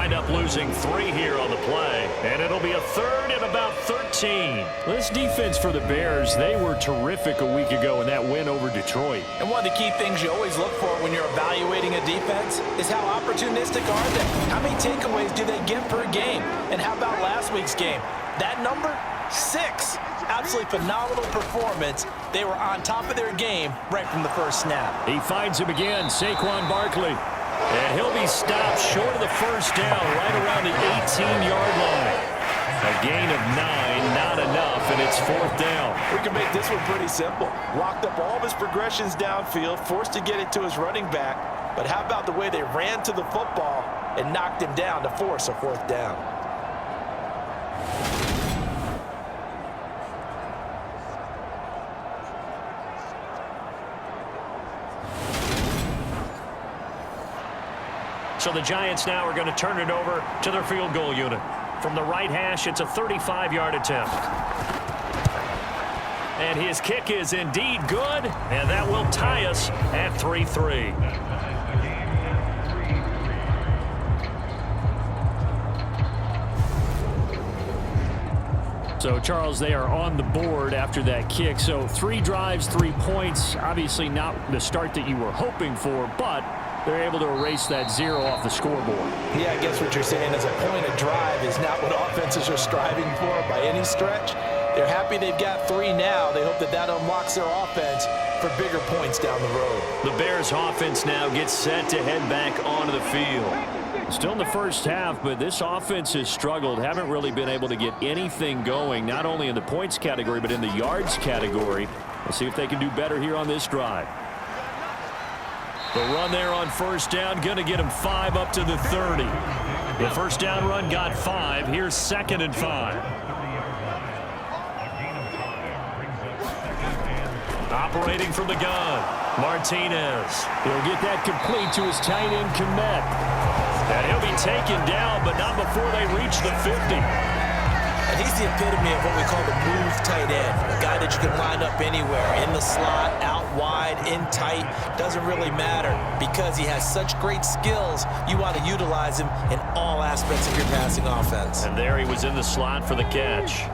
wind up losing 3 here on the play, and it'll be a third and about 13. This defense for the Bears, they were terrific a week ago in that win over Detroit. And one of the key things you always look for when you're evaluating a defense is how opportunistic are they? How many takeaways do they get per game? And how about last week's game? That number, 6. Absolutely phenomenal performance. They were on top of their game right from the first snap. He finds him again, Saquon Barkley. And he'll be stopped short of the first down, right around the 18-yard line. A gain of 9, not enough, and it's 4th down. We can make this one pretty simple. Locked up all of his progressions downfield, forced to get it to his running back. But how about the way they ran to the football and knocked him down to force a 4th down? So the Giants now are going to turn it over to their field goal unit. From the right hash, it's a 35-yard attempt. And his kick is indeed good, and that will tie us at 3-3. So, Charles, they are on the board after that kick. So 3 drives, 3 points. Obviously not the start that you were hoping for, but they're able to erase that 0 off the scoreboard. Yeah, I guess what you're saying is a point of drive is not what offenses are striving for by any stretch. They're happy they've got 3 now. They hope that that unlocks their offense for bigger points down the road. The Bears offense now gets set to head back onto the field. Still in the first half, but this offense has struggled. Haven't really been able to get anything going, not only in the points category, but in the yards category. Let's see if they can do better here on this drive. The run there on first down, going to get him 5 up to the 30. The first down run got 5. Here's 2nd and 5. Operating from the gun, Martinez. He'll get that complete to his tight end, Komet. And he'll be taken down, but not before they reach the 50. And he's the epitome of what we call the move tight end. A guy that you can line up anywhere, in the slot, out wide, in tight. Doesn't really matter because he has such great skills. You want to utilize him in all aspects of your passing offense. And there he was in the slot for the catch.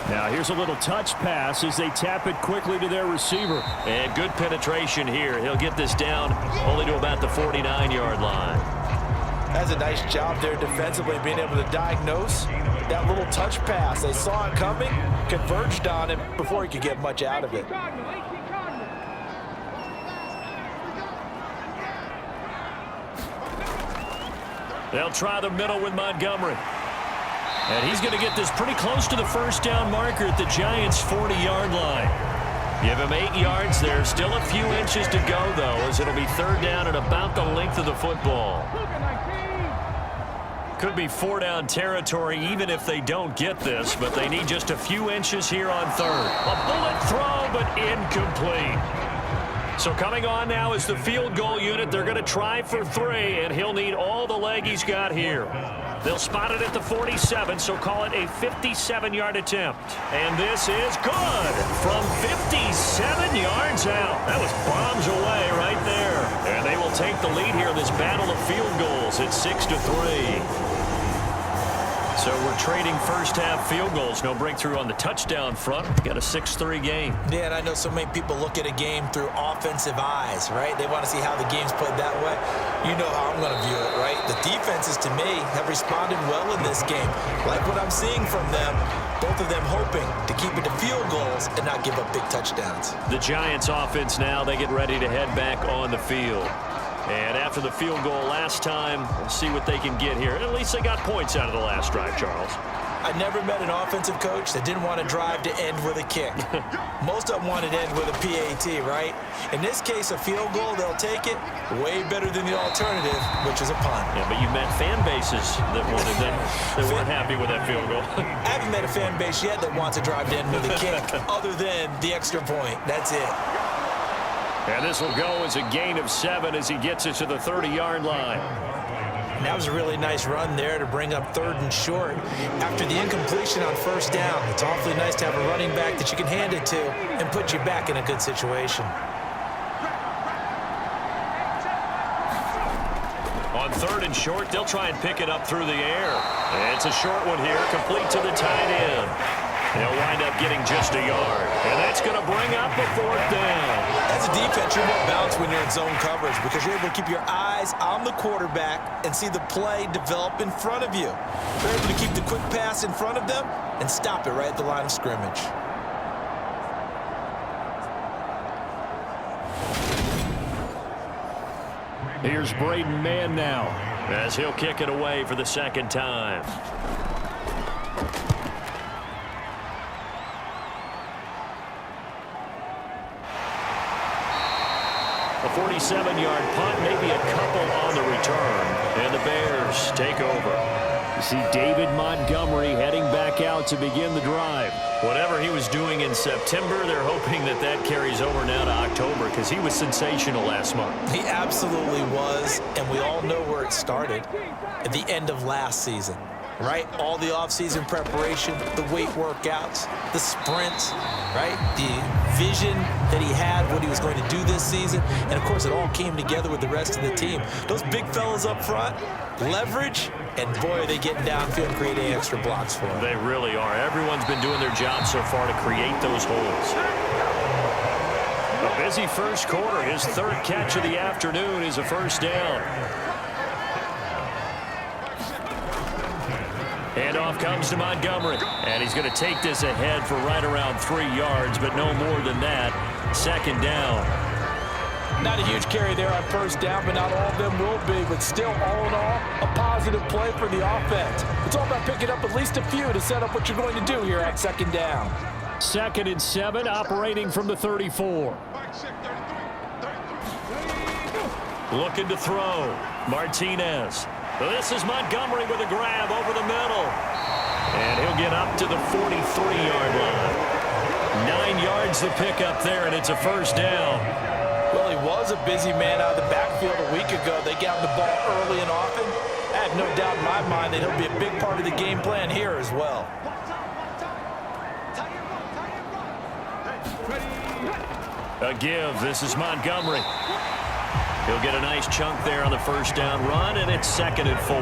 Now here's a little touch pass as they tap it quickly to their receiver. And good penetration here. He'll get this down only to about the 49-yard line. That's a nice job there defensively, being able to diagnose that little touch pass. They saw it coming, converged on him before he could get much out of it. They'll try the middle with Montgomery. And he's going to get this pretty close to the first down marker at the Giants' 40-yard line. Give him 8 yards there. Still a few inches to go, though, as it'll be 3rd down at about the length of the football. Could be 4-down territory even if they don't get this, but they need just a few inches here on 3rd. A bullet throw, but incomplete. So coming on now is the field goal unit. They're going to try for 3, and he'll need all the leg he's got here. They'll spot it at the 47, so call it a 57-yard attempt. And this is good from 57 yards out. That was bombs away right there. And they will take the lead here in this battle of field goals at 6-3. So we're trading first-half field goals. No breakthrough on the touchdown front. Got a 6-3 game. Yeah, and I know so many people look at a game through offensive eyes, right? They want to see how the game's played that way. You know how I'm going to view it, right? The defenses, to me, have responded well in this game. Like what I'm seeing from them, both of them hoping to keep it to field goals and not give up big touchdowns. The Giants offense now, they get ready to head back on the field. And after the field goal last time, we'll see what they can get here. At least they got points out of the last drive, Charles. I never met an offensive coach that didn't want to drive to end with a kick. Most of them wanted to end with a PAT, right? In this case, a field goal, they'll take it way better than the alternative, which is a punt. Yeah, but you met fan bases that wanted them, that weren't happy with that field goal. I haven't met a fan base yet that wants to drive to end with a kick, other than the extra point. That's it. And this will go as a gain of 7 as he gets it to the 30-yard line. And that was a really nice run there to bring up 3rd and short. After the incompletion on 1st down, it's awfully nice to have a running back that you can hand it to and put you back in a good situation. On 3rd and short, they'll try and pick it up through the air. It's a short one here, complete to the tight end. They'll wind up getting just a yard. And that's going to bring up a 4th down. As a defense, you're more balanced when you're in zone coverage because you're able to keep your eyes on the quarterback and see the play develop in front of you. You're able to keep the quick pass in front of them and stop it right at the line of scrimmage. Here's Braden Mann now, as he'll kick it away for the 2nd time. A 47-yard punt, maybe a couple on the return, and the Bears take over. You see David Montgomery heading back out to begin the drive. Whatever he was doing in September, they're hoping that that carries over now to October because he was sensational last month. He absolutely was, and we all know where it started at the end of last season. Right? All the offseason preparation, the weight workouts, the sprints, right? The vision that he had, what he was going to do this season. And, of course, it all came together with the rest of the team. Those big fellas up front, leverage, and, boy, are they getting downfield and creating extra blocks for him. They really are. Everyone's been doing their job so far to create those holes. A busy first quarter. His 3rd catch of the afternoon is a 1st down. Handoff comes to Montgomery, and he's going to take this ahead for right around 3 yards, but no more than that. 2nd down. Not a huge carry there on 1st down, but not all of them will be. But still, all in all, a positive play for the offense. It's all about picking up at least a few to set up what you're going to do here at 2nd down. 2nd and 7, operating from the 34. Looking to throw. Martinez. This is Montgomery with a grab over the middle. And he'll get up to the 43-yard line. 9 yards to pick up there, and it's a 1st down. Well, he was a busy man out of the backfield a week ago. They got the ball early and often. I have no doubt in my mind that he'll be a big part of the game plan here as well. A give. This is Montgomery. He'll get a nice chunk there on the 1st down run, and it's 2nd and 4.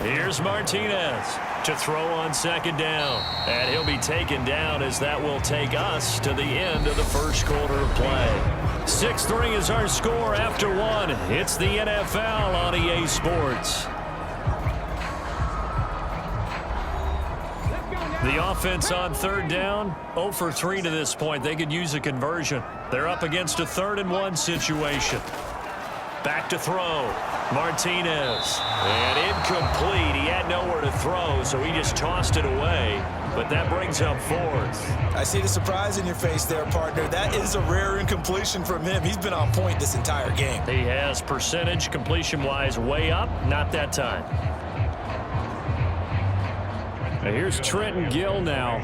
Here's Martinez to throw on 2nd down. And he'll be taken down as that will take us to the end of the first quarter of play. 6-3 is our score after 1. It's the NFL on EA Sports. The offense on 3rd down, 0 for 3 to this point. They could use a conversion. They're up against a 3rd and 1 situation. Back to throw. Martinez. And incomplete. He had nowhere to throw, so he just tossed it away. But that brings up 4th. I see the surprise in your face there, partner. That is a rare incompletion from him. He's been on point this entire game. He has percentage completion-wise way up. Not that time. Here's Trenton Gill now.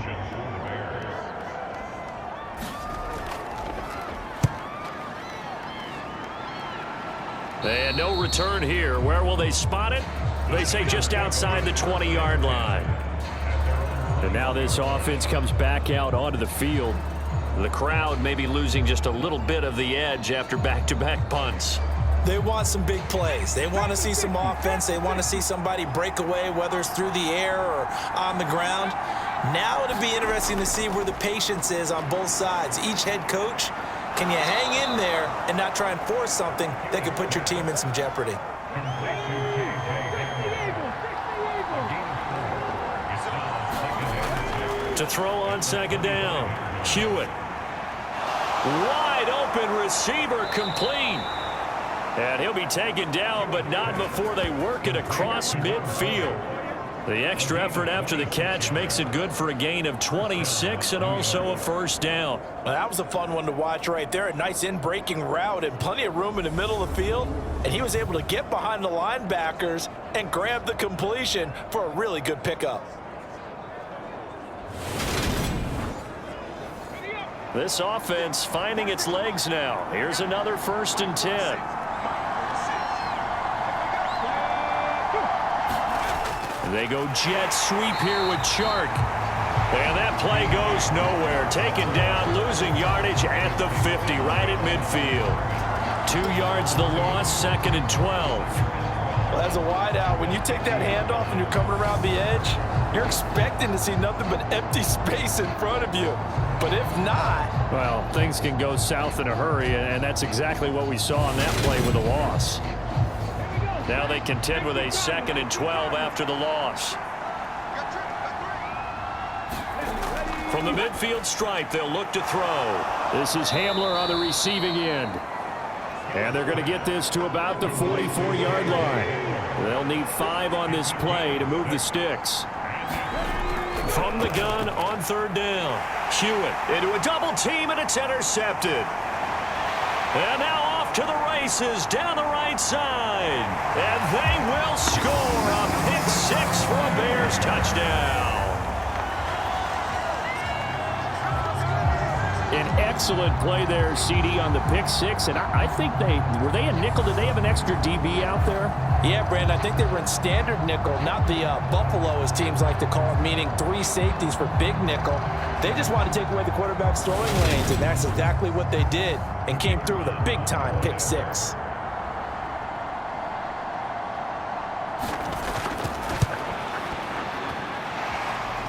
And no return here. Where will they spot it? They say just outside the 20-yard line. And now this offense comes back out onto the field. The crowd may be losing just a little bit of the edge after back-to-back punts. They want some big plays. They want to see some offense. They want to see somebody break away, whether it's through the air or on the ground. Now it'll be interesting to see where the patience is on both sides. Each head coach, can you hang in there and not try and force something that could put your team in some jeopardy? To throw on 2nd down. Hewitt. Wide open receiver complete. And he'll be taken down, but not before they work it across midfield. The extra effort after the catch makes it good for a gain of 26 and also a 1st down. Well, that was a fun one to watch right there. A nice in-breaking route and plenty of room in the middle of the field. And he was able to get behind the linebackers and grab the completion for a really good pickup. This offense finding its legs now. Here's another 1st and 10. They go jet sweep here with Chark. And that play goes nowhere. Taken down, losing yardage at the 50, right at midfield. 2 yards the loss, 2nd and 12. Well, as a wideout, when you take that handoff and you're coming around the edge, you're expecting to see nothing but empty space in front of you. But if not... Well, things can go south in a hurry, and that's exactly what we saw on that play with a loss. Now they contend with a 2nd and 12 after the loss. From the midfield stripe, they'll look to throw. This is Hamler on the receiving end. And they're going to get this to about the 44-yard line. They'll need 5 on this play to move the sticks. From the gun on 3rd down. Hewitt into a double team, and it's intercepted. And now off to the races down the right side. And they will score a pick 6 for a Bears touchdown. An excellent play there, CD, on the pick 6. And I think were they a nickel? Did they have an extra DB out there? Yeah, Brandon, I think they were in standard nickel, not the Buffalo, as teams like to call it, meaning 3 safeties for big nickel. They just want to take away the quarterback's throwing lanes, and that's exactly what they did, and came through with a big-time pick 6.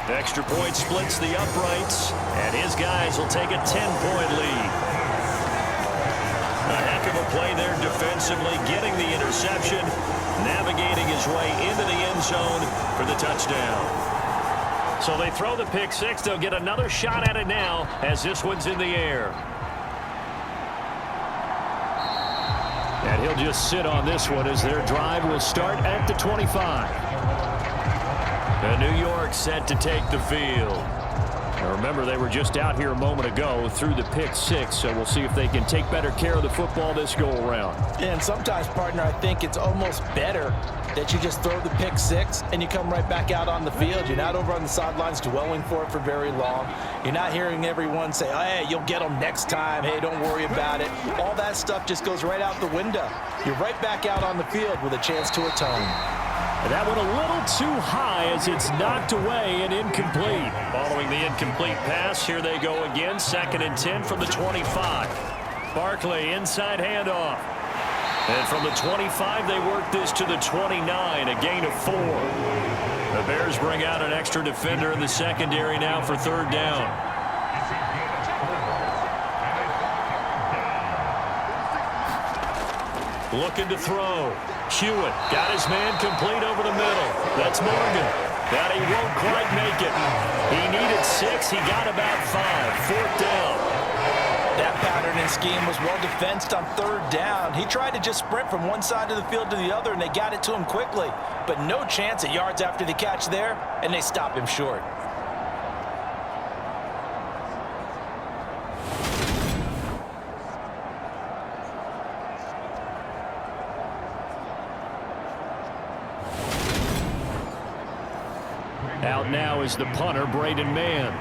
Extra point splits the uprights, and his guys will take a 10-point lead. A heck of a play there defensively, getting the interception, navigating his way into the end zone for the touchdown. So they throw the pick 6. They'll get another shot at it now as this one's in the air. And he'll just sit on this one as their drive will start at the 25. And New York set to take the field. Now remember, they were just out here a moment ago through the pick 6, so we'll see if they can take better care of the football this go-around. And sometimes, partner, I think it's almost better that you just throw the pick 6 and you come right back out on the field. You're not over on the sidelines dwelling for it for very long. You're not hearing everyone say, oh, hey, you'll get them next time. Hey, don't worry about it. All that stuff just goes right out the window. You're right back out on the field with a chance to atone. That one a little too high as it's knocked away and incomplete. Following the incomplete pass, here they go again. 2nd and 10 from the 25. Barkley inside handoff. And from the 25, they work this to the 29, a gain of 4. The Bears bring out an extra defender in the secondary now for 3rd down. Looking to throw. Hewitt got his man complete over the middle. That's Morgan. That he won't quite make it. He needed 6. He got about 5. 4th down. That pattern and scheme was well defensed on 3rd down. He tried to just sprint from one side of the field to the other, and they got it to him quickly. But no chance at yards after the catch there, and they stop him short. Out now is the punter, Braden Mann.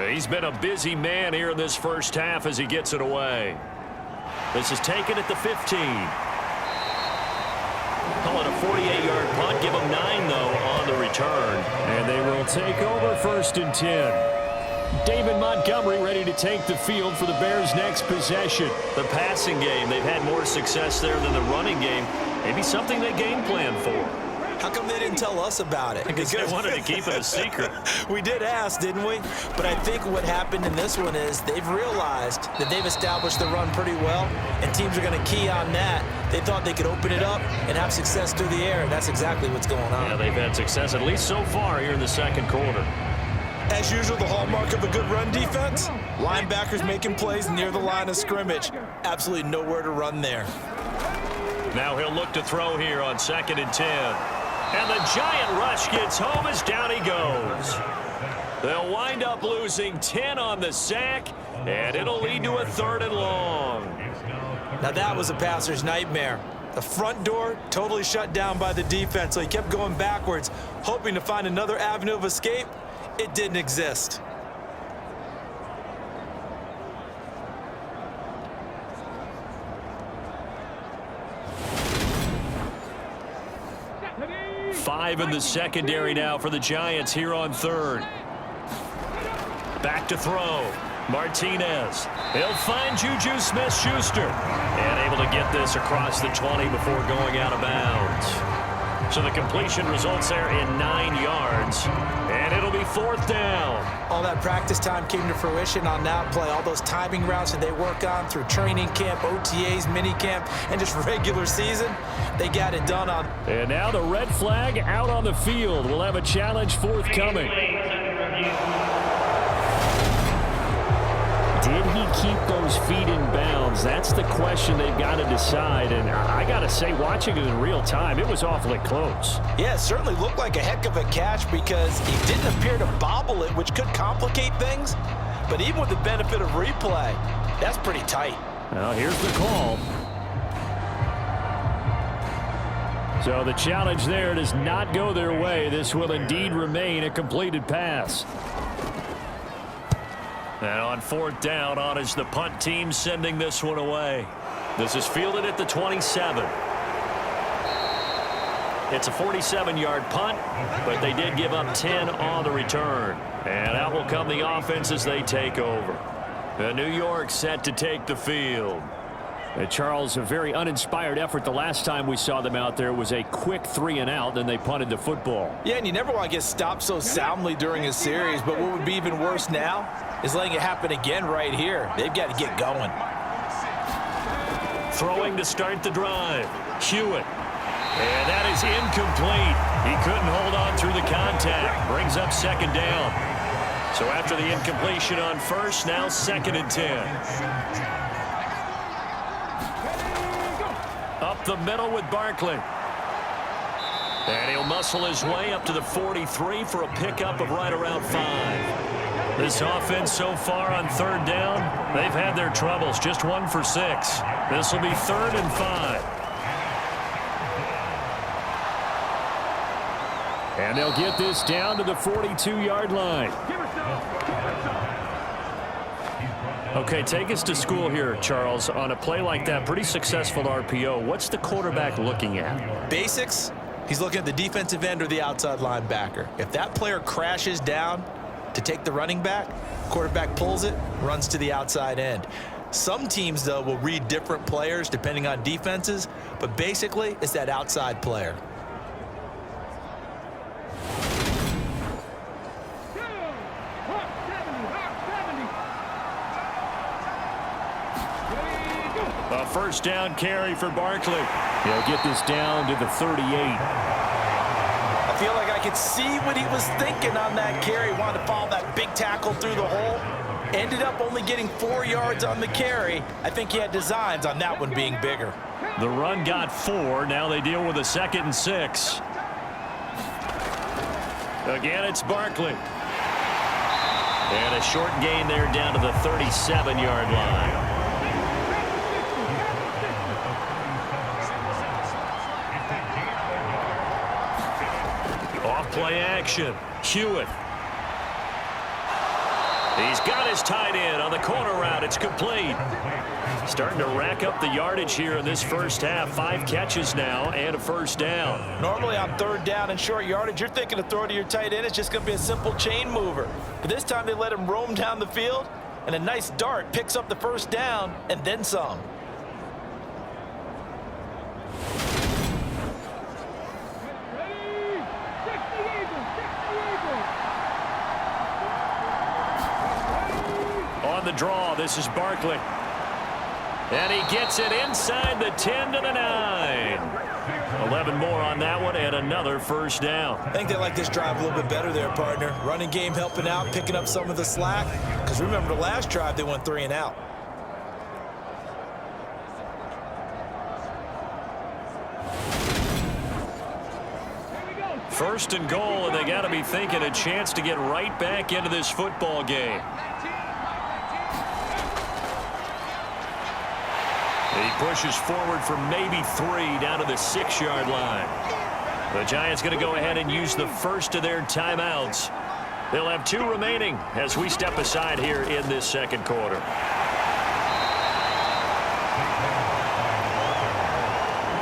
He's been a busy man here in this first half as he gets it away. This is taken at the 15. Call it a 48-yard punt. Give him 9, though, on the return. And they will take over 1st and 10. David Montgomery ready to take the field for the Bears' next possession. The passing game, they've had more success there than the running game. Maybe something they game plan for. How come they didn't tell us about it? Because they wanted to keep it a secret. We did ask, didn't we? But I think what happened in this one is they've realized that they've established the run pretty well, and teams are going to key on that. They thought they could open it up and have success through the air, and that's exactly what's going on. Yeah, they've had success, at least so far, here in the 2nd quarter. As usual, the hallmark of a good run defense, linebackers making plays near the line of scrimmage. Absolutely nowhere to run there. Now he'll look to throw here on 2nd and 10. And the giant rush gets home as down he goes. They'll wind up losing 10 on the sack, and it'll lead to a 3rd and long. Now that was a passer's nightmare. The front door totally shut down by the defense, so he kept going backwards, hoping to find another avenue of escape, it didn't exist. Five in the secondary now for the Giants here on third. Back to throw. Martinez. He'll find Juju Smith-Schuster. And able to get this across the 20 before going out of bounds. So the completion results there in 9 yards. And it'll be fourth down. All that practice time came to fruition on that play. All those timing routes that they work on through training camp, OTAs, mini camp, and just regular season, they got it done on. And now the red flag out on the field. We'll have a challenge forthcoming. Did he keep those feet in bounds? That's the question they've got to decide. And I got to say, watching it in real time, it was awfully close. Yeah, it certainly looked like a heck of a catch because he didn't appear to bobble it, which could complicate things. But even with the benefit of replay, that's pretty tight. Well, here's the call. So the challenge there does not go their way. This will indeed remain a completed pass. And on fourth down, on is the punt team sending this one away. This is fielded at the 27. It's a 47-yard punt, but they did give up 10 on the return. And out will come the offense as they take over. The New York set to take the field. Charles, a very uninspired effort the last time we saw them out there was a quick 3-and-out, then they punted the football. Yeah, and you never want to get stopped so soundly during a series, but what would be even worse now is letting it happen again right here. They've got to get going. Throwing to start the drive. Hewitt. And that is incomplete. He couldn't hold on through the contact. Brings up second down. So after the incompletion on first, now second and 10. Up the middle with Barkley. And he'll muscle his way up to the 43 for a pickup of right around 5. This offense so far on third down, they've had their troubles. Just 1 for 6. This will be 3rd and 5. And they'll get this down to the 42-yard line. Okay, take us to school here, Charles. On a play like that, pretty successful RPO. What's the quarterback looking at? Basics, he's looking at the defensive end or the outside linebacker. If that player crashes down to take the running back, quarterback pulls it, runs to the outside end. Some teams, though, will read different players depending on defenses, but basically it's that outside player. A first down carry for Barkley. He'll get this down to the 38. I feel like I could see what he was thinking on that carry. Wanted to follow that big tackle through the hole. Ended up only getting 4 yards on the carry. I think he had designs on that one being bigger. The run got 4. Now they deal with a 2nd and 6. Again, it's Barkley. And a short gain there down to the 37-yard line. Play action. Hewitt. He's got his tight end on the corner route. It's complete. Starting to rack up the yardage here in this first half. 5 catches now and a first down. Normally on third down and short yardage, you're thinking to throw to your tight end. It's just going to be a simple chain mover. But this time they let him roam down the field, and a nice dart picks up the first down and then some. On the draw, this is Barkley. And he gets it inside the 10 to the 9. 11 more on that one and another first down. I think they like this drive a little bit better there, partner. Running game helping out, picking up some of the slack. Because remember the last drive, they went 3 and out. First and goal, and they got to be thinking a chance to get right back into this football game. He pushes forward for maybe 3 down to the 6-yard line. The Giants going to go ahead and use the first of their timeouts. They'll have 2 remaining as we step aside here in this second quarter.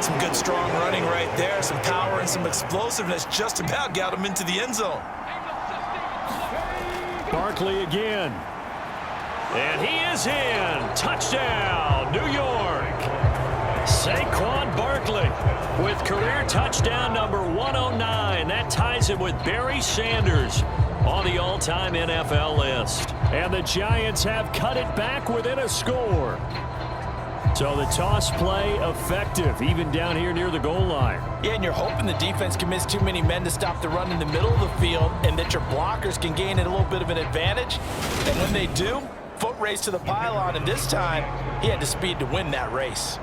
Some good strong running right there. Some power and some explosiveness just about got him into the end zone. Barkley again. And he is in. Touchdown, New York. Saquon Barkley with career touchdown number 109. That ties him with Barry Sanders on the all-time NFL list. And the Giants have cut it back within a score. So the toss play effective, even down here near the goal line. Yeah, and you're hoping the defense can miss too many men to stop the run in the middle of the field and that your blockers can gain a little bit of an advantage. And when they do, foot race to the pylon, and this time he had the speed to win that race.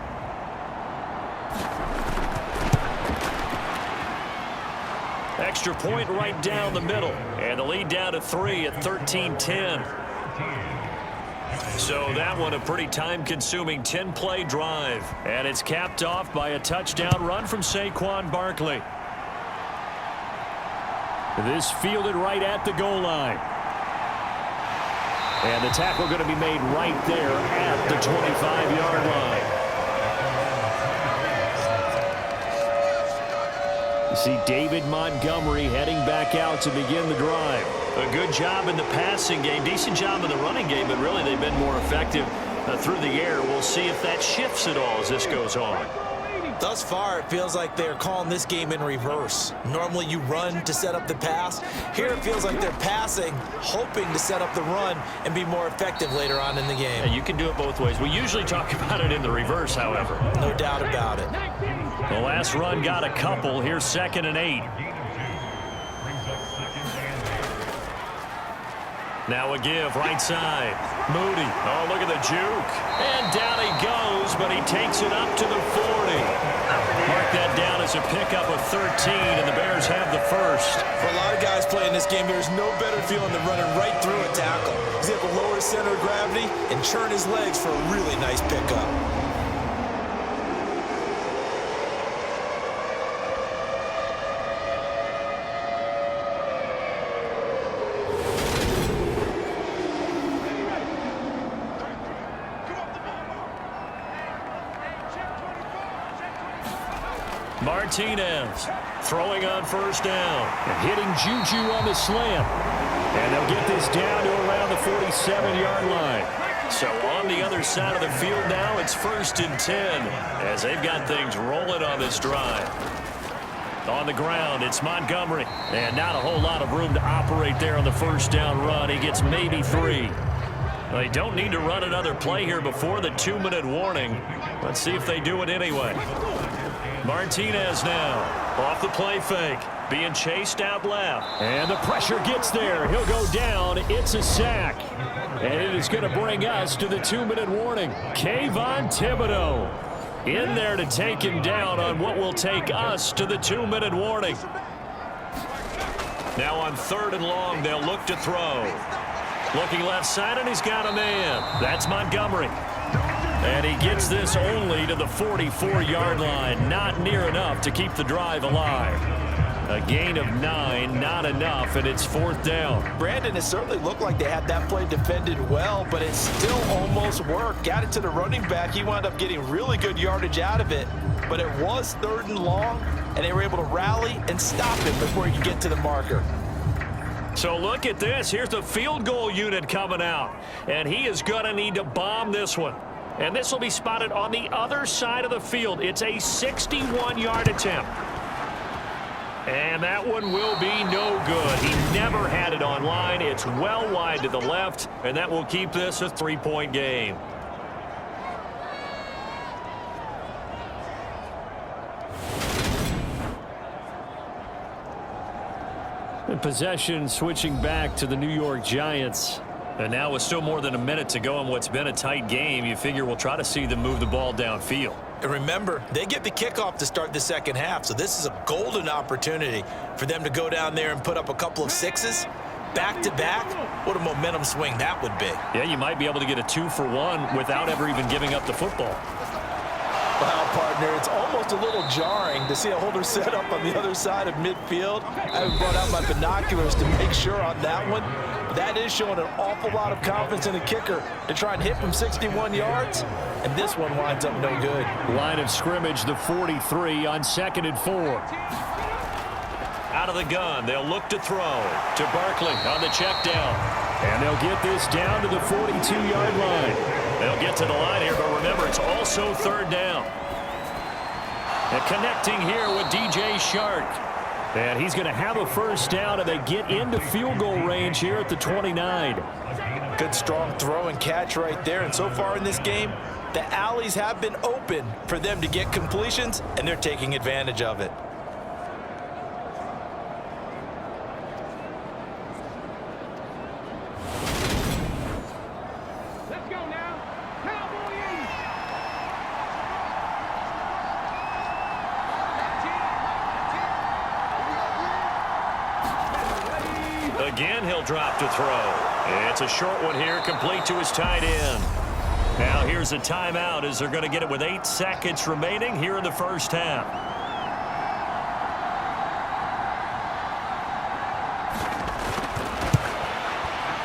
Extra point right down the middle. And the lead down to 3 at 13-10. So that one a pretty time-consuming 10-play drive. And it's capped off by a touchdown run from Saquon Barkley. This fielded right at the goal line. And the tackle going to be made right there at the 25-yard line. You see David Montgomery heading back out to begin the drive. A good job in the passing game, decent job in the running game, but really they've been more effective through the air. We'll see if that shifts at all as this goes on. Thus far, it feels like they're calling this game in reverse. Normally you run to set up the pass. Here it feels like they're passing, hoping to set up the run and be more effective later on in the game. Yeah, you can do it both ways. We usually talk about it in the reverse, however. No doubt about it. The last run got a couple. Here's 2nd and 8. Now a give, right side. Moody. Oh, look at the juke. And down he goes, but he takes it up to the 40. Mark that down as a pickup of 13, and the Bears have the first. For a lot of guys playing this game, there's no better feeling than running right through a tackle. He's able to lower his center of gravity and churn his legs for a really nice pickup. Martinez throwing on first down. And hitting Juju on the slant. And they'll get this down to around the 47-yard line. So on the other side of the field now, it's 1st and 10 as they've got things rolling on this drive. On the ground, it's Montgomery. And not a whole lot of room to operate there on the first down run. He gets maybe 3. They don't need to run another play here before the 2-minute warning. Let's see if they do it anyway. Martinez now off the play fake, being chased out left. And the pressure gets there. He'll go down. It's a sack. And it is going to bring us to the 2-minute warning. Kayvon Thibodeau in there to take him down on what will take us to the 2-minute warning. Now on 3rd and long, they'll look to throw. Looking left side, and he's got a man. That's Montgomery. And he gets this only to the 44-yard line. Not near enough to keep the drive alive. A gain of 9, not enough, and it's 4th down. Brandon, it certainly looked like they had that play defended well, but it still almost worked. Got it to the running back. He wound up getting really good yardage out of it, but it was 3rd and long, and they were able to rally and stop it before he could get to the marker. So look at this. Here's the field goal unit coming out, and he is going to need to bomb this one. And this will be spotted on the other side of the field. It's a 61-yard attempt. And that one will be no good. He never had it on line. It's well wide to the left, and that will keep this a 3-point game. And possession switching back to the New York Giants. And now with still more than a minute to go in what's been a tight game, you figure we'll try to see them move the ball downfield. And remember, they get the kickoff to start the second half, so this is a golden opportunity for them to go down there and put up a couple of 6s. Back-to-back, what a momentum swing that would be. Yeah, you might be able to get a 2-for-1 without ever even giving up the football. Wow, partner, it's almost a little jarring to see a holder set up on the other side of midfield. I haven't brought out my binoculars to make sure on that one. That is showing an awful lot of confidence in the kicker to try and hit from 61 yards, and this one winds up no good. Line of scrimmage, the 43 on 2nd and 4. Out of the gun, they'll look to throw to Barkley on the check down. And they'll get this down to the 42-yard line. They'll get to the line here, but remember, it's also 3rd down. And connecting here with DJ Shark. And he's going to have a 1st down, and they get into field goal range here at the 29. Good strong throw and catch right there, and so far in this game, the alleys have been open for them to get completions, and they're taking advantage of it. Again, he'll drop to throw. It's a short one here, complete to his tight end. Now here's a timeout as they're going to get it with 8 seconds remaining here in the 1st half.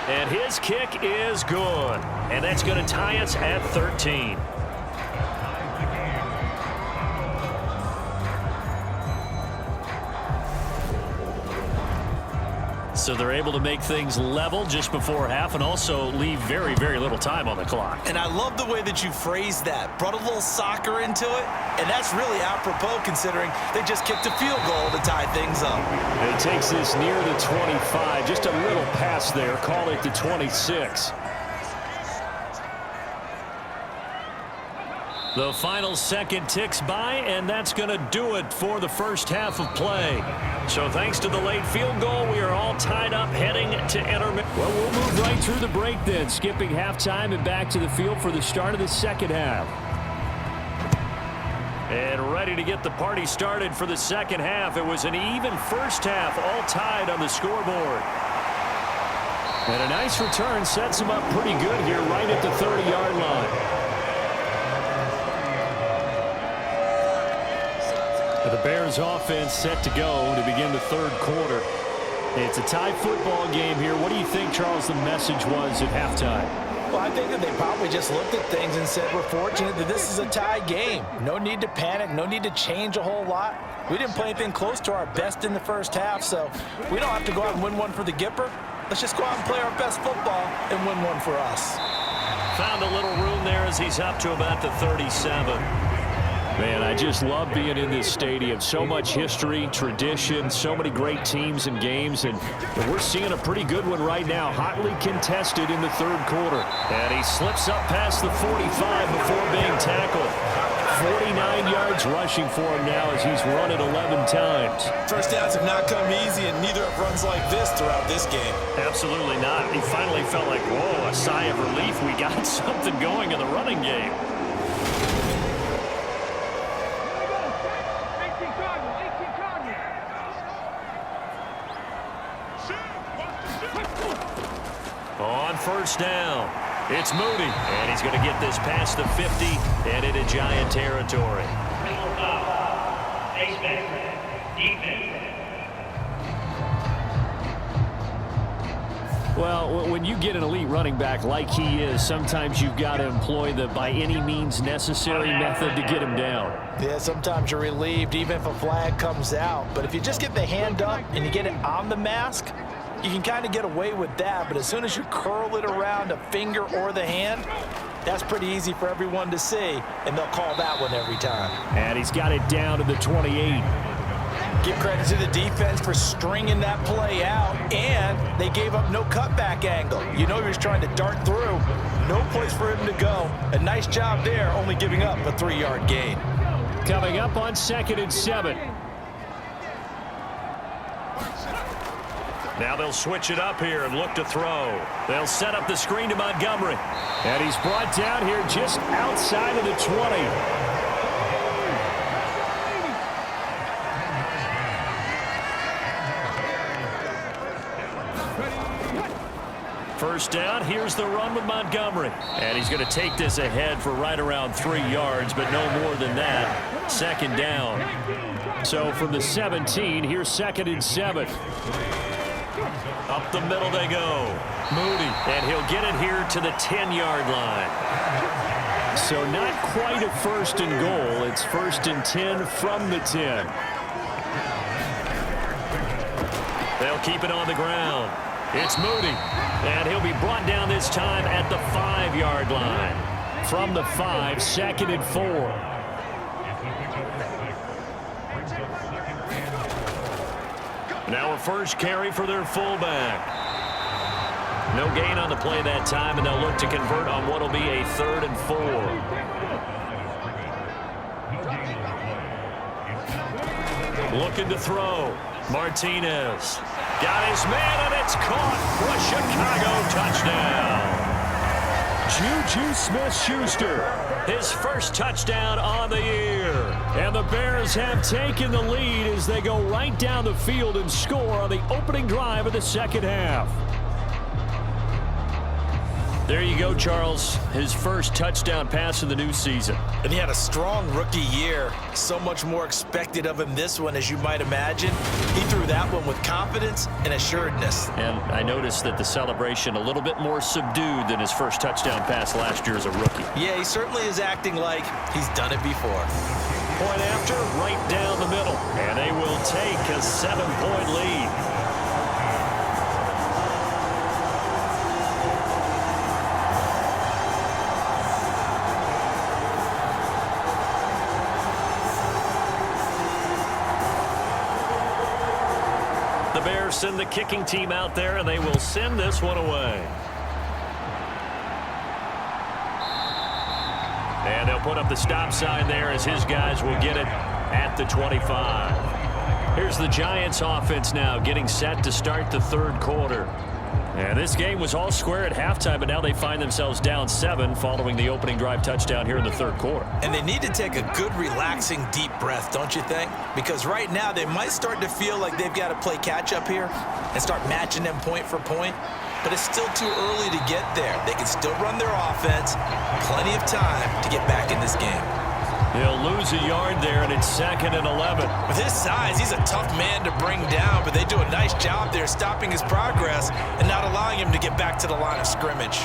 And his kick is good. And that's going to tie us at 13. So they're able to make things level just before half and also leave very, very little time on the clock. And I love the way that you phrased that. Brought a little soccer into it, and that's really apropos considering they just kicked a field goal to tie things up. And he takes this near the 25, just a little pass there, call it the 26. The final second ticks by, and that's going to do it for the 1st half of play. So thanks to the late field goal, we are all tied up heading to intermission. Well, we'll move right through the break then, skipping halftime and back to the field for the start of the 2nd half. And ready to get the party started for the 2nd half. It was an even 1st half, all tied on the scoreboard. And a nice return sets him up pretty good here right at the 30-yard line. The Bears offense set to go to begin the 3rd quarter. It's a tie football game here. What do you think, Charles, the message was at halftime? Well, I think that they probably just looked at things and said, we're fortunate that this is a tie game. No need to panic, no need to change a whole lot. We didn't play anything close to our best in the 1st half, so we don't have to go out and win one for the Gipper. Let's just go out and play our best football and win one for us. Found a little room there as he's up to about the 37. Man, I just love being in this stadium. So much history, tradition, so many great teams and games, and we're seeing a pretty good one right now, hotly contested in the 3rd quarter. And he slips up past the 45 before being tackled. 49 yards rushing for him now as he's run it 11 times. 1st downs have not come easy, and neither have runs like this throughout this game. Absolutely not. He finally felt like, whoa, a sigh of relief. We got something going in the running game. On 1st down, it's Moody, and he's going to get this past the 50 and into Giant territory. Well, when you get an elite running back like he is, sometimes you've got to employ the by any means necessary method to get him down. Yeah, sometimes you're relieved even if a flag comes out. But if you just get the hand up and you get it on the mask, you can kind of get away with that. But as soon as you curl it around a finger or the hand, that's pretty easy for everyone to see, and they'll call that one every time. And he's got it down to the 28. Give credit to the defense for stringing that play out, and they gave up no cutback angle. You know he was trying to dart through. No place for him to go. A nice job there, only giving up a 3-yard gain. Coming up on 2nd and 7. Now they'll switch it up here and look to throw. They'll set up the screen to Montgomery. And he's brought down here just outside of the 20. First down, here's the run with Montgomery. And he's going to take this ahead for right around 3 yards, but no more than that. Second down. So from the 17, here's 2nd and 7. Up the middle they go. Moody, and he'll get it here to the 10-yard line. So not quite a 1st and goal. It's 1st and 10 from the 10. They'll keep it on the ground. It's Moody, and he'll be brought down this time at the 5-yard line. From the 5, 2nd and 4. Now a first carry for their fullback. No gain on the play that time, and they'll look to convert on what will be a 3rd and 4. Looking to throw. Martinez. Got his man, and it's caught for a Chicago touchdown. Juju Smith-Schuster, his first touchdown on the year. And the Bears have taken the lead as they go right down the field and score on the opening drive of the second half. There you go, Charles. His first touchdown pass of the new season. And he had a strong rookie year. So much more expected of him this one, as you might imagine. He threw that one with confidence and assuredness. And I noticed that the celebration a little bit more subdued than his first touchdown pass last year as a rookie. Yeah, he certainly is acting like he's done it before. Point after, right down the middle. And they will take a 7-point lead. The Bears send the kicking team out there, and they will send this one away. And they'll put up the stop sign there as his guys will get it at the 25. Here's the Giants offense now getting set to start the 3rd quarter. And this game was all square at halftime, but now they find themselves down 7 following the opening drive touchdown here in the 3rd quarter. And they need to take a good, relaxing, deep breath, don't you think? Because right now they might start to feel like they've got to play catch-up here and start matching them point for point. But it's still too early to get there. They can still run their offense. Plenty of time to get back in this game. He'll lose a yard there, and it's 2nd and 11. With his size, he's a tough man to bring down, but they do a nice job there stopping his progress and not allowing him to get back to the line of scrimmage.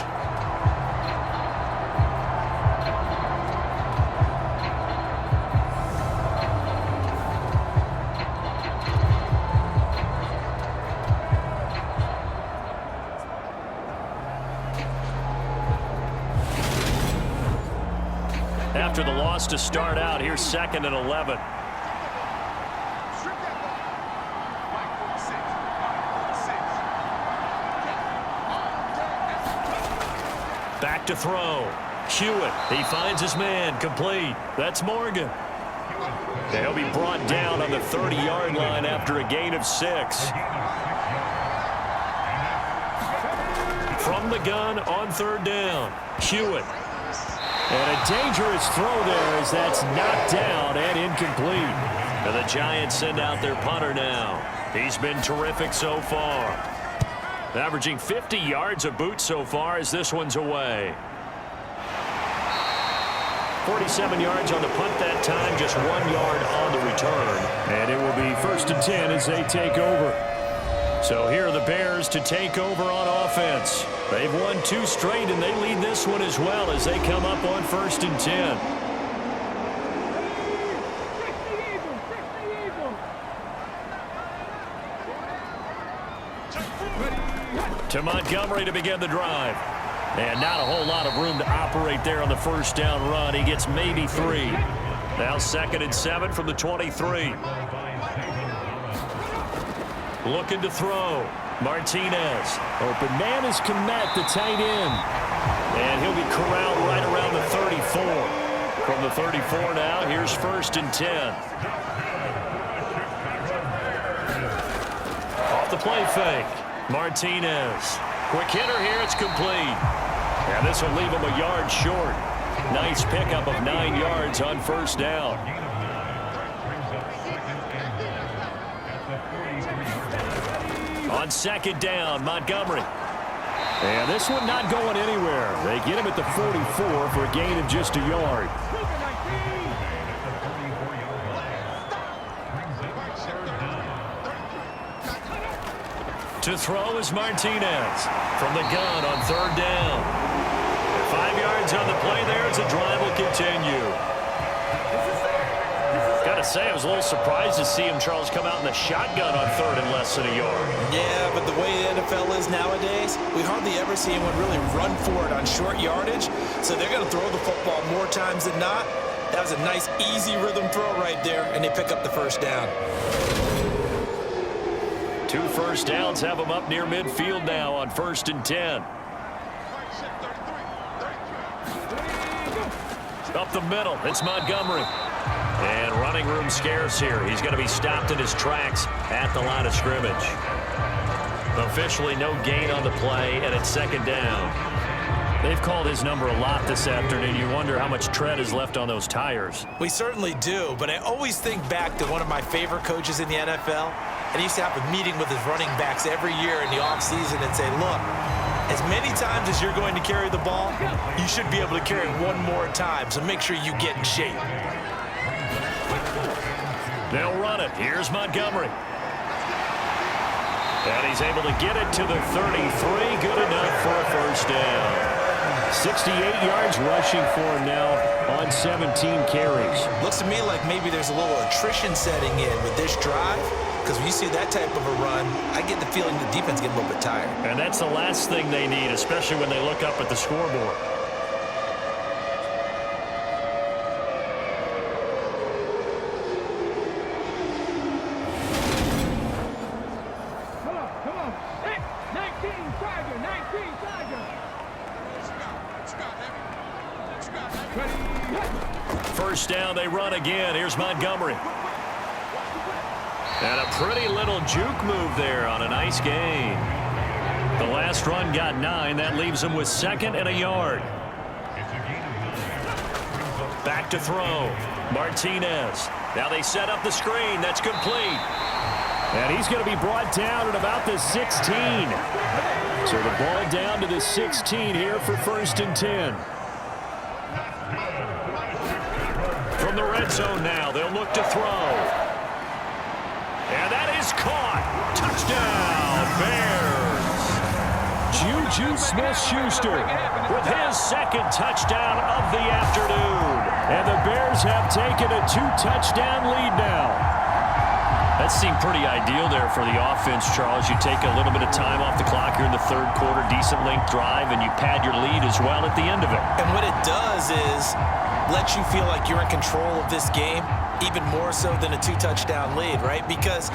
After the loss to start out, here's 2nd and 11. Back to throw. Hewitt, he finds his man, complete. That's Morgan. They'll be brought down on the 30-yard line after a gain of 6. From the gun on 3rd down, Hewitt. And a dangerous throw there as that's knocked down and incomplete. And the Giants send out their punter now. He's been terrific so far. Averaging 50 yards a boot so far as this one's away. 47 yards on the punt that time, just 1 yard on the return. And it will be 1st and 10 as they take over. So here are the Bears to take over on offense. They've won 2 straight, and they lead this one as well as they come up on 1st and 10. To Montgomery to begin the drive. And not a whole lot of room to operate there on the 1st down run. He gets maybe 3. Now 2nd and 7 from the 23. Looking to throw. Martinez. Open man is Kmet, the tight end. And he'll be corralled right around the 34. From the 34 now, here's 1st and 10. Off the play fake. Martinez. Quick hitter here, it's complete. And this will leave him a yard short. Nice pickup of 9 yards on 1st down. On 2nd down, Montgomery. And this one not going anywhere. They get him at the 44 for a gain of just a yard. To throw is Martinez from the gun on third down. 5 yards on the play there as the drive will continue. Got to say, I was a little surprised to see him, Charles, come out in the shotgun on third and less than a yard. Yeah, but the way the NFL is nowadays, we hardly ever see anyone really run for it on short yardage. So they're going to throw the football more times than not. That was a nice, easy rhythm throw right there, and they pick up the first down. 2 first downs have them up near midfield now on 1st and 10. Up the middle, it's Montgomery. And running room scarce here. He's going to be stopped in his tracks at the line of scrimmage. Officially no gain on the play, and it's 2nd down. They've called his number a lot this afternoon. You wonder how much tread is left on those tires. We certainly do, but I always think back to one of my favorite coaches in the NFL. And he used to have a meeting with his running backs every year in the offseason and say, look, as many times as you're going to carry the ball, you should be able to carry it one more time, so make sure you get in shape. They'll run it. Here's Montgomery. And he's able to get it to the 33. Good enough for a first down. 68 yards rushing for him now on 17 carries. Looks to me like maybe there's a little attrition setting in with this drive, because when you see that type of a run, I get the feeling the defense getting a little bit tired. And that's the last thing they need, especially when they look up at the scoreboard. Come on. Hey, 19 Tiger, 19 Tiger. First down, they run again. Here's Montgomery. And a pretty little juke move there on a nice gain. The last run got 9. That leaves him with 2nd and a yard. Back to throw. Martinez. Now they set up the screen. That's complete. And he's going to be brought down at about the 16. So the ball down to the 16 here for 1st and 10. From the red zone now, they'll look to throw. And that is caught. Touchdown, Bears. Juju Smith-Schuster With his 2nd touchdown of the afternoon. And the Bears have taken a 2-touchdown lead now. That seemed pretty ideal there for the offense, Charles. You take a little bit of time off the clock here in the 3rd quarter, decent length drive, and you pad your lead as well at the end of it. And what it does is let you feel like you're in control of this game, even more so than a 2-touchdown lead, right? Because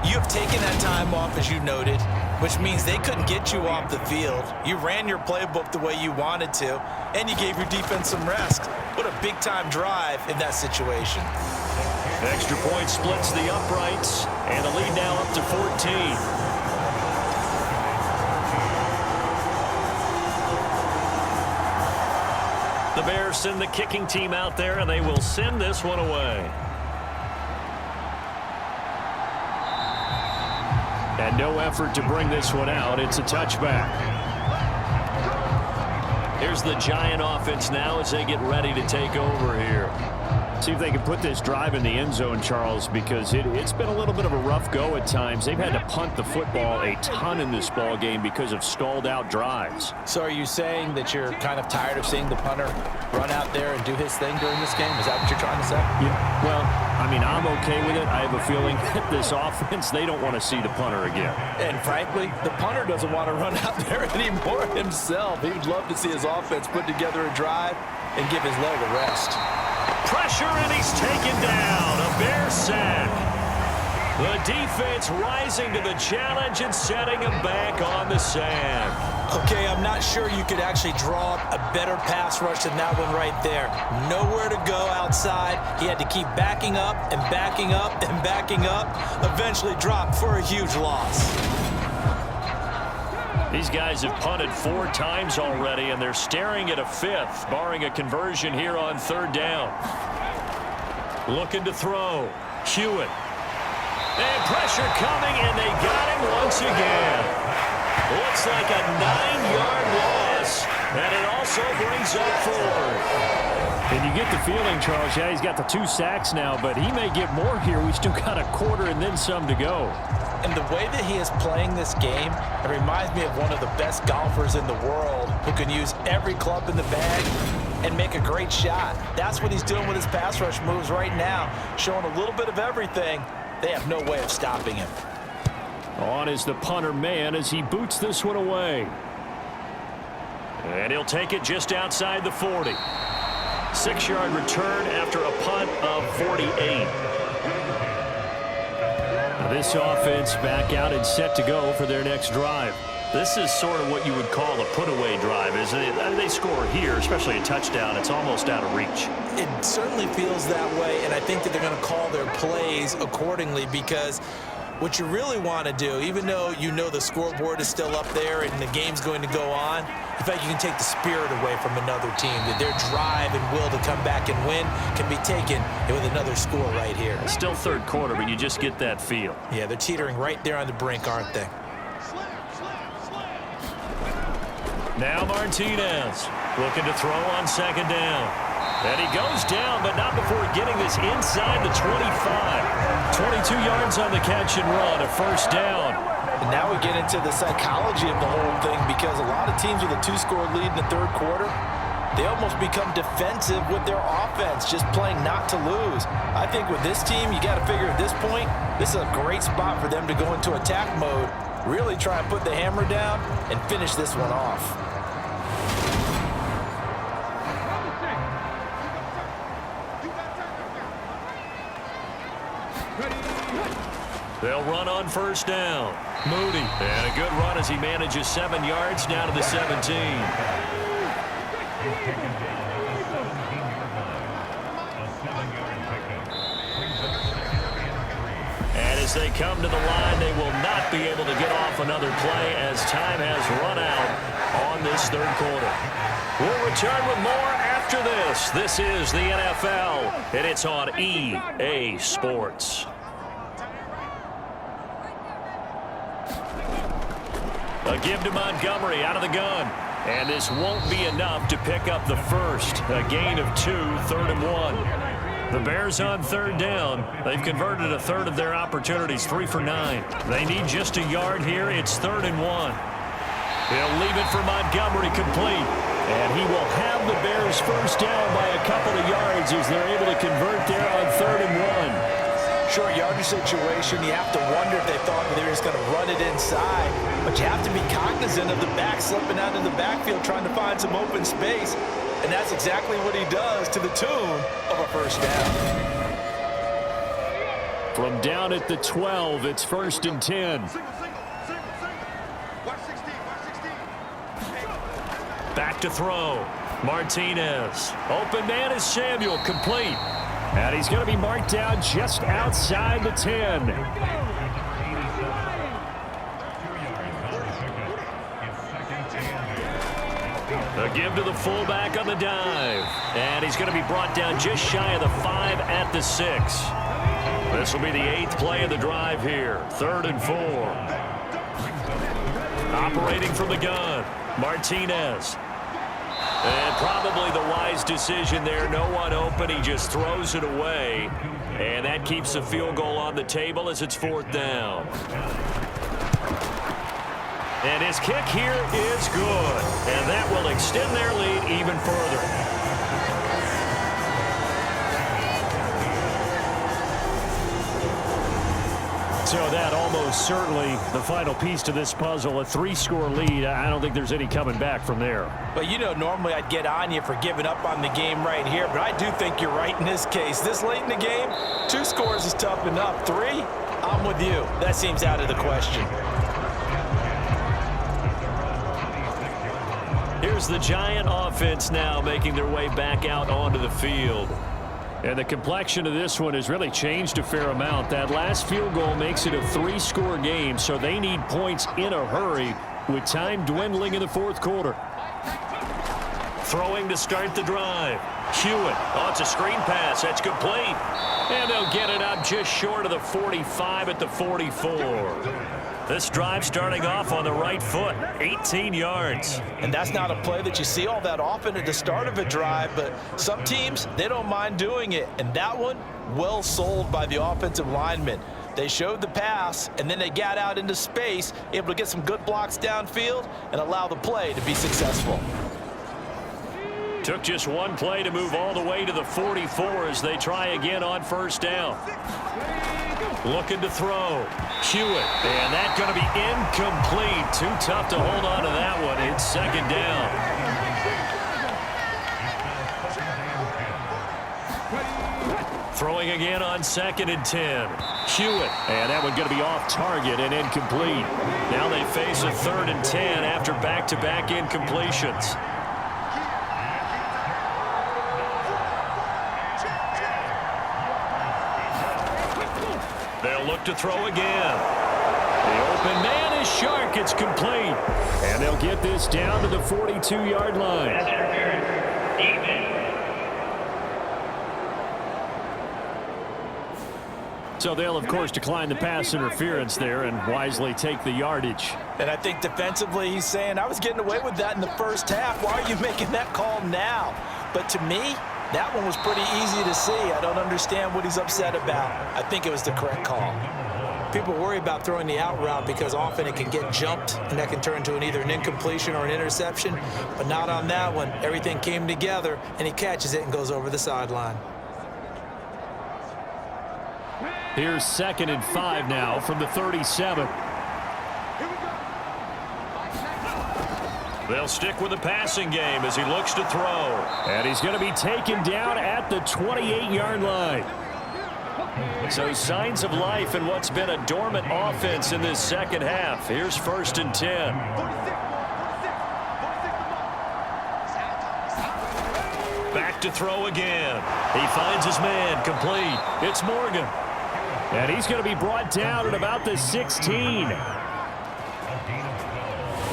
you have taken that time off, as you noted, which means they couldn't get you off the field. You ran your playbook the way you wanted to, and you gave your defense some rest. What a big-time drive in that situation. Extra point splits the uprights, and the lead now up to 14. The Bears send the kicking team out there, and they will send this one away. And no effort to bring this one out. It's a touchback. Here's the Giant offense now as they get ready to take over here. See if they can put this drive in the end zone, Charles, because it's been a little bit of a rough go at times. They've had to punt the football a ton in this ball game because of stalled-out drives. So are you saying that you're kind of tired of seeing the punter run out there and do his thing during this game? Is that what you're trying to say? Yeah. Well, I mean, I'm okay with it. I have a feeling that this offense, they don't want to see the punter again. And frankly, the punter doesn't want to run out there anymore himself. He would love to see his offense put together a drive and give his leg a rest. Pressure, and he's taken down. A Bear sack. The defense rising to the challenge and setting him back on the sand. Okay, I'm not sure you could actually draw up a better pass rush than that one right there. Nowhere to go outside. He had to keep backing up and backing up and backing up. Eventually dropped for a huge loss. These guys have punted 4 times already, and they're staring at a 5th, barring a conversion here on 3rd down. Looking to throw. Hewitt. And pressure coming, and they got him once again. Looks like a 9-yard loss, and it also brings up 4. And you get the feeling, Charles, yeah, he's got the 2 sacks now, but he may get more here. We still got a quarter and then some to go. And the way that he is playing this game, it reminds me of one of the best golfers in the world who can use every club in the bag and make a great shot. That's what he's doing with his pass rush moves right now, showing a little bit of everything. They have no way of stopping him. On is the punter man as he boots this one away. And he'll take it just outside the 40. 6-yard return after a punt of 48. Now this offense back out and set to go for their next drive. This is sort of what you would call a put-away drive, isn't it? I mean, they score here, especially a touchdown. It's almost out of reach. It certainly feels that way, and I think that they're going to call their plays accordingly, because what you really want to do, even though you know the scoreboard is still up there and the game's going to go on, in fact, you can take the spirit away from another team. That their drive and will to come back and win can be taken with another score right here. It's still third quarter, but you just get that feel. Yeah, they're teetering right there on the brink, aren't they? Now Martinez looking to throw on second down. And he goes down, but not before getting this inside the 25. 22 yards on the catch and run, a first down. And now we get into the psychology of the whole thing, because a lot of teams with a 2-score lead in the third quarter, they almost become defensive with their offense, just playing not to lose. I think with this team, you got to figure at this point, this is a great spot for them to go into attack mode, really try and put the hammer down and finish this one off. They'll run on first down. Moody, and a good run as he manages 7 yards down to the 17. And as they come to the line, they will not be able to get off another play as time has run out on this third quarter. We'll return with more after this. This is the NFL, and it's on EA Sports. A give to Montgomery out of the gun. And this won't be enough to pick up the first. A gain of 2, 3rd and 1. The Bears on third down. They've converted a third of their opportunities, 3 for 9. They need just a yard here. It's 3rd and 1. They'll leave it for Montgomery complete. And he will have the Bears first down by a couple of yards as they're able to convert there on 3rd and 1. Short yardage situation, you have to wonder if they thought they were just going to run it inside. But you have to be cognizant of the back slipping out in the backfield trying to find some open space. And that's exactly what he does, to the tune of a first down. From down at the 12, it's 1st and 10. Back to throw. Martinez. Open man is Samuel, complete. And he's going to be marked down just outside the 10. A give to the fullback on the dive. And he's going to be brought down just shy of the 5 at the 6. This will be the 8th play of the drive here. 3rd and 4. Operating from the gun, Martinez. And probably the wise decision there. No one open. He just throws it away. And that keeps the field goal on the table as it's 4th down. And his kick here is good. And that will extend their lead even further. So that almost certainly the final piece to this puzzle, a 3-score lead. I don't think there's any coming back from there. But, you know, normally I'd get on you for giving up on the game right here, but I do think you're right in this case. This late in the game, 2 scores is tough enough. 3, I'm with you. That seems out of the question. Here's the Giant offense now making their way back out onto the field. And the complexion of this one has really changed a fair amount. That last field goal makes it a 3-score game, so they need points in a hurry with time dwindling in the 4th quarter. Throwing to start the drive. Hewitt. Oh, it's a screen pass. That's complete. And they'll get it up just short of the 45 at the 44. This drive starting off on the right foot, 18 yards. And that's not a play that you see all that often at the start of a drive, but some teams, they don't mind doing it. And that one, well sold by the offensive lineman. They showed the pass, and then they got out into space, able to get some good blocks downfield and allow the play to be successful. Took just one play to move all the way to the 44 as they try again on first down. Looking to throw. Hewitt. And that's going to be incomplete. Too tough to hold on to that one. It's second down. Throwing again on 2nd and 10. Hewitt. And that one going to be off target and incomplete. Now they face a 3rd and 10 after back-to-back incompletions. They'll look to throw again. The open man is Shark. It's complete. And they'll get this down to the 42-yard line. So they'll, of course, decline the pass interference there and wisely take the yardage. And I think defensively he's saying, I was getting away with that in the first half. Why are you making that call now? But to me, that one was pretty easy to see. I don't understand what he's upset about. I think it was the correct call. People worry about throwing the out route because often it can get jumped, and that can turn into either an incompletion or an interception. But not on that one. Everything came together, and he catches it and goes over the sideline. Here's 2nd and 5 now from the 37. They'll stick with the passing game as he looks to throw. And he's going to be taken down at the 28-yard line. So signs of life in what's been a dormant offense in this second half. Here's 1st and 10. Back to throw again. He finds his man, complete. It's Morgan. And he's going to be brought down at about the 16.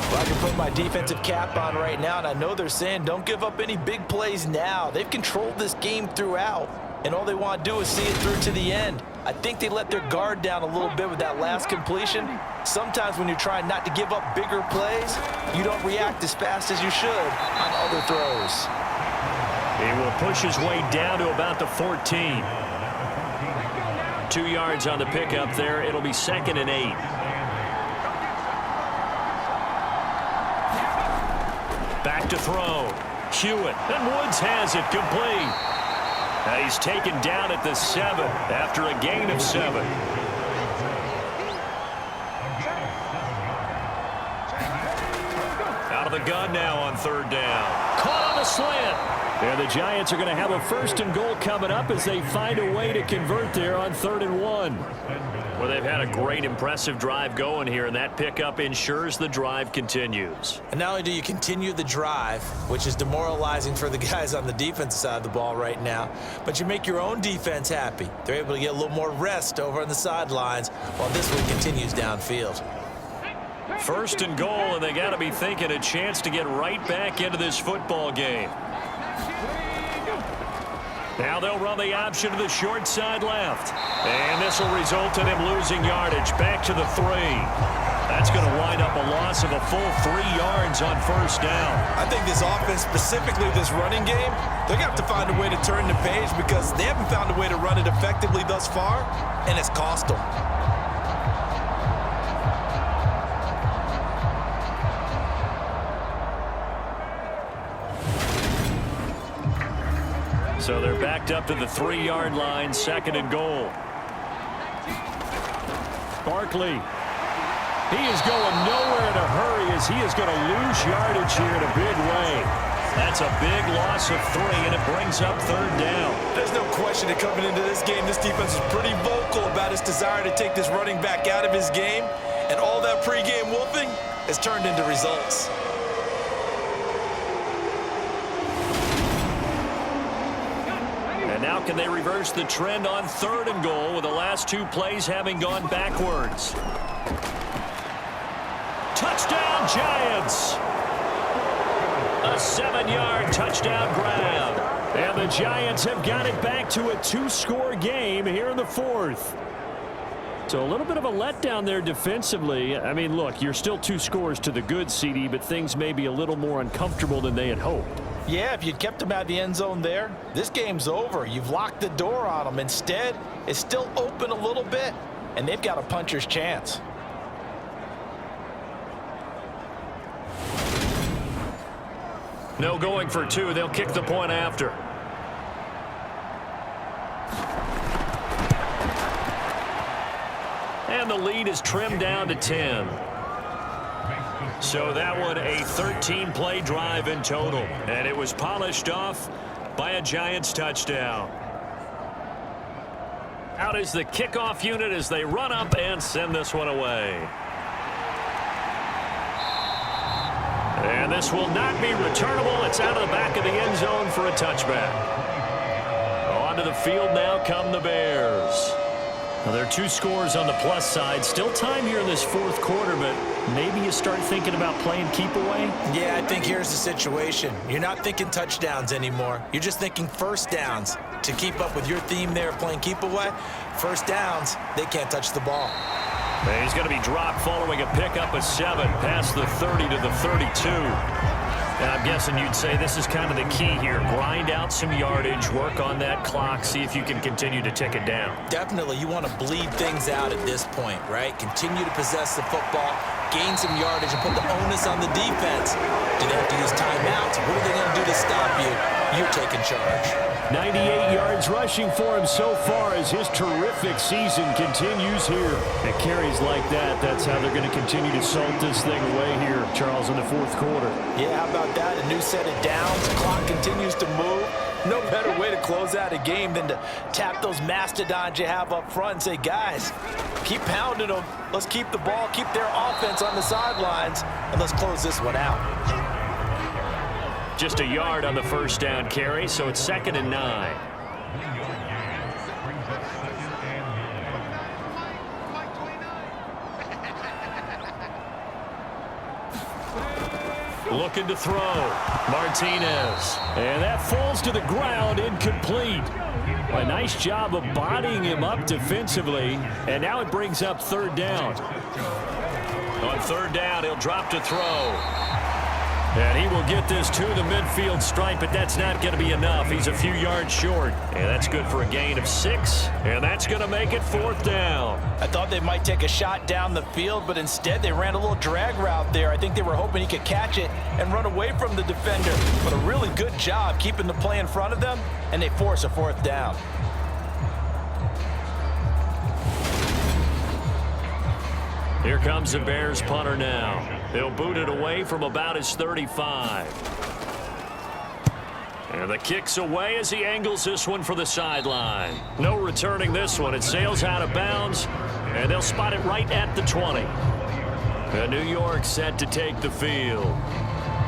Well, I can put my defensive cap on right now, and I know they're saying don't give up any big plays now. They've controlled this game throughout, and all they want to do is see it through to the end. I think they let their guard down a little bit with that last completion. Sometimes when you're trying not to give up bigger plays, you don't react as fast as you should on other throws. He will push his way down to about the 14. 2 yards on the pickup there. It'll be 2nd and 8. Back to throw. Hewitt. And Woods has it complete. Now he's taken down at the 7 after a gain of 7. Out of the gun now on 3rd down. Caught on the slant. And the Giants are going to have a 1st and goal coming up as they find a way to convert there on 3rd and 1. Well, they've had a great, impressive drive going here, and that pickup ensures the drive continues. And not only do you continue the drive, which is demoralizing for the guys on the defensive side of the ball right now, but you make your own defense happy. They're able to get a little more rest over on the sidelines while this one continues downfield. 1st and goal, and they got to be thinking a chance to get right back into this football game. Now they'll run the option to the short side left. And this will result in him losing yardage back to the 3. That's going to wind up a loss of a full 3 yards on 1st down. I think this offense, specifically this running game, they're going to have to find a way to turn the page because they haven't found a way to run it effectively thus far, and it's cost them. So they're backed up to the 3-yard line, 2nd and goal. Barkley. He is going nowhere in a hurry as he is going to lose yardage here in a big way. That's a big loss of 3, and it brings up 3rd down. There's no question that coming into this game, this defense is pretty vocal about its desire to take this running back out of his game, and all that pregame wolfing has turned into results. And now can they reverse the trend on 3rd and goal with the last 2 plays having gone backwards? Touchdown, Giants! A A 7-yard touchdown grab. And the Giants have got it back to a 2-score game here in the 4th. So a little bit of a letdown there defensively. I mean, look, you're still 2 scores to the good, CD, but things may be a little more uncomfortable than they had hoped. Yeah, if you'd kept them out of the end zone there, this game's over. You've locked the door on them. Instead, it's still open a little bit, and they've got a puncher's chance. No going for 2. They'll kick the point after. And the lead is trimmed down to 10. So that one a 13-play drive in total. And it was polished off by a Giants touchdown. Out is the kickoff unit as they run up and send this one away. And this will not be returnable. It's out of the back of the end zone for a touchback. Onto the field now come the Bears. Well, there are 2 scores on the plus side. Still time here in this 4th quarter, but maybe you start thinking about playing keep away? Yeah, I think here's the situation. You're not thinking touchdowns anymore. You're just thinking first downs. To keep up with your theme there of playing keep away, first downs, they can't touch the ball. And he's going to be dropped following a pickup of 7 past the 30 to the 32. And I'm guessing you'd say this is kind of the key here. Grind out some yardage, work on that clock, see if you can continue to tick it down. Definitely, you want to bleed things out at this point, right? Continue to possess the football, gain some yardage, and put the onus on the defense. Do they have to use timeouts? What are they going to do to stop you? You're taking charge. 98 yards rushing for him so far as his terrific season continues here. And carries like that, that's how they're going to continue to salt this thing away here, Charles, in the 4th quarter. Yeah, how about that? A new set of downs. Clock continues to move. No better way to close out a game than to tap those mastodons you have up front and say, guys, keep pounding them. Let's keep the ball, keep their offense on the sidelines, and let's close this one out. Just a yard on the first down carry, so it's 2nd and 9. Looking to throw. Martinez. And that falls to the ground, incomplete. A nice job of bodying him up defensively, and now it brings up 3rd down. On 3rd down, he'll drop to throw. And he will get this to the midfield stripe, but that's not going to be enough. He's a few yards short. And that's good for a gain of 6. And that's going to make it 4th down. I thought they might take a shot down the field, but instead they ran a little drag route there. I think they were hoping he could catch it and run away from the defender. But a really good job keeping the play in front of them, and they force a 4th down. Here comes the Bears punter now. He'll boot it away from about his 35. And the kick's away as he angles this one for the sideline. No returning this one. It sails out of bounds, and they'll spot it right at the 20. And New York set to take the field.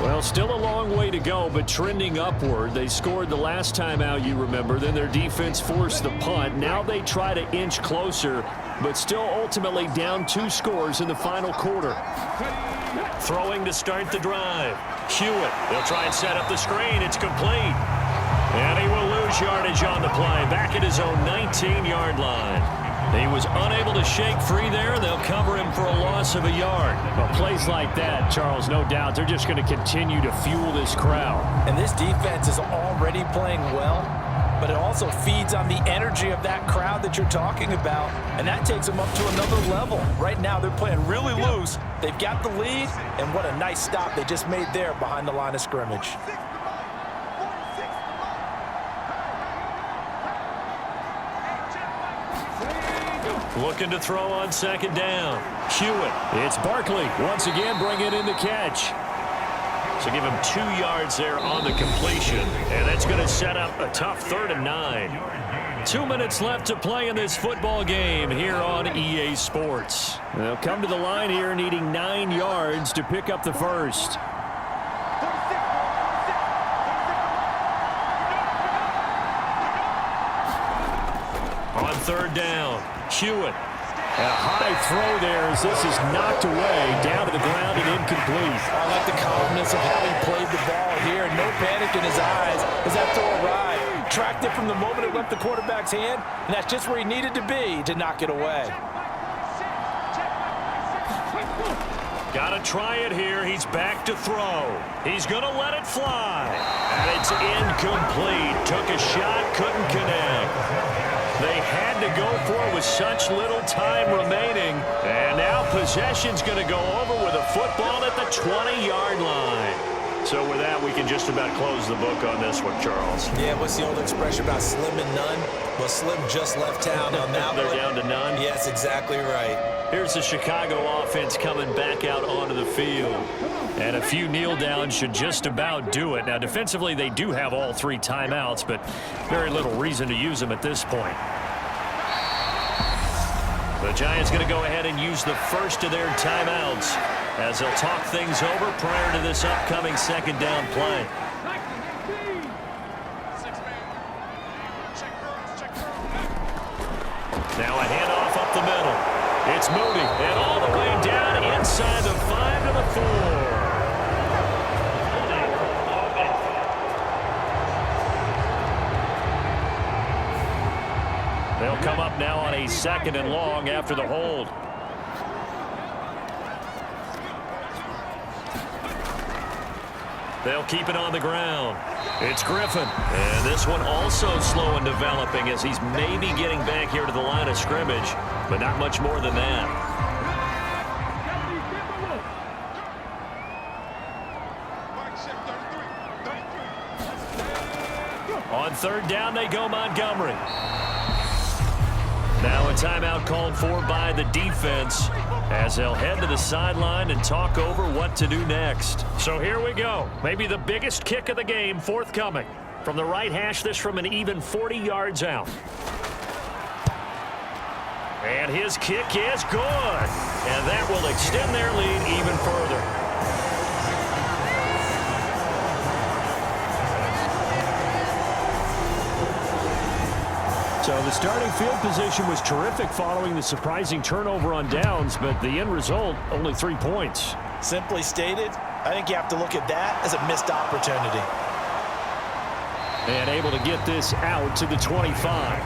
Well, still a long way to go, but trending upward. They scored the last time out, you remember. Then their defense forced the punt. Now they try to inch closer, but still ultimately down 2 scores in the final quarter. Throwing to start the drive. Hewitt. They'll try and set up the screen. It's complete. And he will lose yardage on the play. Back at his own 19-yard line. He was unable to shake free there. They'll cover him for a loss of a yard. Well, plays like that, Charles, no doubt, they're just going to continue to fuel this crowd. And this defense is already playing well, but it also feeds on the energy of that crowd that you're talking about, and that takes them up to another level. Right now, they're playing really loose. They've got the lead, and what a nice stop they just made there behind the line of scrimmage. Looking to throw on 2nd down. Hewitt. It's Barkley once again bringing in the catch. So give him 2 yards there on the completion. And that's going to set up a tough 3rd and 9. 2 minutes left to play in this football game here on EA Sports. They'll come to the line here needing 9 yards to pick up the first. On 3rd down, Hewitt. And a high throw there as this is knocked away, down to the ground and incomplete. I like the calmness of how he played the ball here. No panic in his eyes as that throw arrived. Tracked it from the moment it left the quarterback's hand, and that's just where he needed to be to knock it away. Got to try it here. He's back to throw. He's going to let it fly. And it's incomplete. Took a shot, couldn't connect. They had to go for it with such little time remaining. And now possession's going to go over with a football at the 20-yard line. So with that, we can just about close the book on this one, Charles. Yeah, what's the old expression about slim and none? Well, Slim just left town on that They're one. down to none? Yes, exactly right. Here's the Chicago offense coming back out onto the field. And a few kneel downs should just about do it. Now, defensively, they do have all 3 timeouts, but very little reason to use them at this point. The Giants going to go ahead and use the first of their timeouts as they'll talk things over prior to this upcoming second down play. Now a handoff up the middle. It's Moody, and all the way down inside the 5 to the 4. They'll come up now on a 2nd and long after the hold. They'll keep it on the ground. It's Griffin. And this one also slow in developing as he's maybe getting back here to the line of scrimmage, but not much more than that. On 3rd down, they go Montgomery. Now a timeout called for by the defense as they'll head to the sideline and talk over what to do next. So here we go. Maybe the biggest kick of the game forthcoming. From the right hash, this from an even 40 yards out. And his kick is good. And that will extend their lead even further. So the starting field position was terrific following the surprising turnover on downs, but the end result, only 3 points. Simply stated, I think you have to look at that as a missed opportunity. And able to get this out to the 25.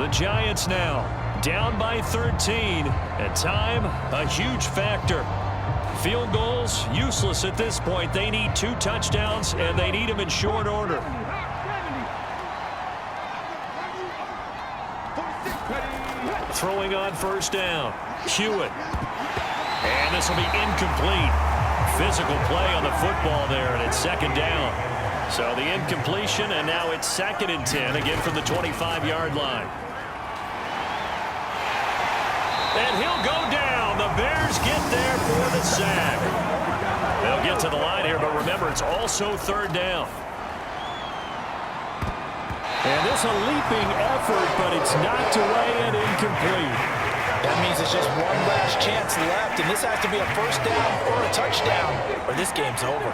The Giants now down by 13, and time a huge factor. Field goals, useless at this point. They need 2 touchdowns, and they need them in short order. Throwing on 1st down. Hewitt. And this will be incomplete. Physical play on the football there, and it's 2nd down. So the incompletion, and now it's 2nd and 10, again from the 25-yard line. And he'll go down. The Bears get there for the sack. They'll get to the line here, but remember, it's also 3rd down. And this a leaping effort, but it's knocked away and incomplete. That means it's just one last chance left, and this has to be a 1st down or a touchdown, or this game's over.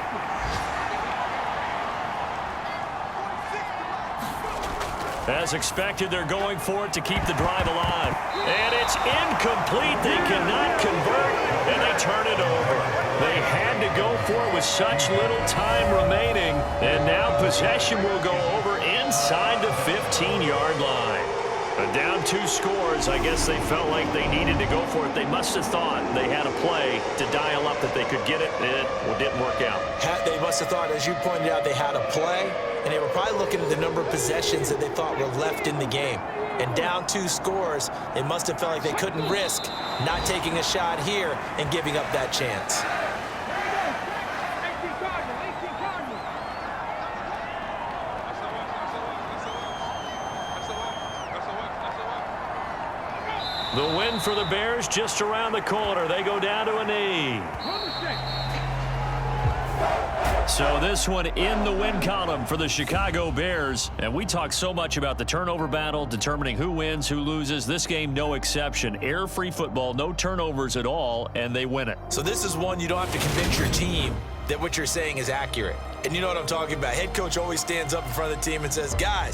As expected, they're going for it to keep the drive alive. And it's incomplete. They cannot convert, and they turn it over. They had to go for it with such little time remaining, and now possession will go over inside the 15-yard line. But down 2 scores, I guess they felt like they needed to go for it. They must have thought they had a play to dial up that they could get it. It didn't work out. They must have thought, as you pointed out, they had a play, and they were probably looking at the number of possessions that they thought were left in the game. And down 2 scores, they must have felt like they couldn't risk not taking a shot here and giving up that chance. The win for the Bears just around the corner. They go down to a knee. So this one in the win column for the Chicago Bears. And we talk so much about the turnover battle, determining who wins, who loses. This game, no exception. Error-free football, no turnovers at all, and they win it. So this is one you don't have to convince your team that what you're saying is accurate. And you know what I'm talking about. Head coach always stands up in front of the team and says, guys,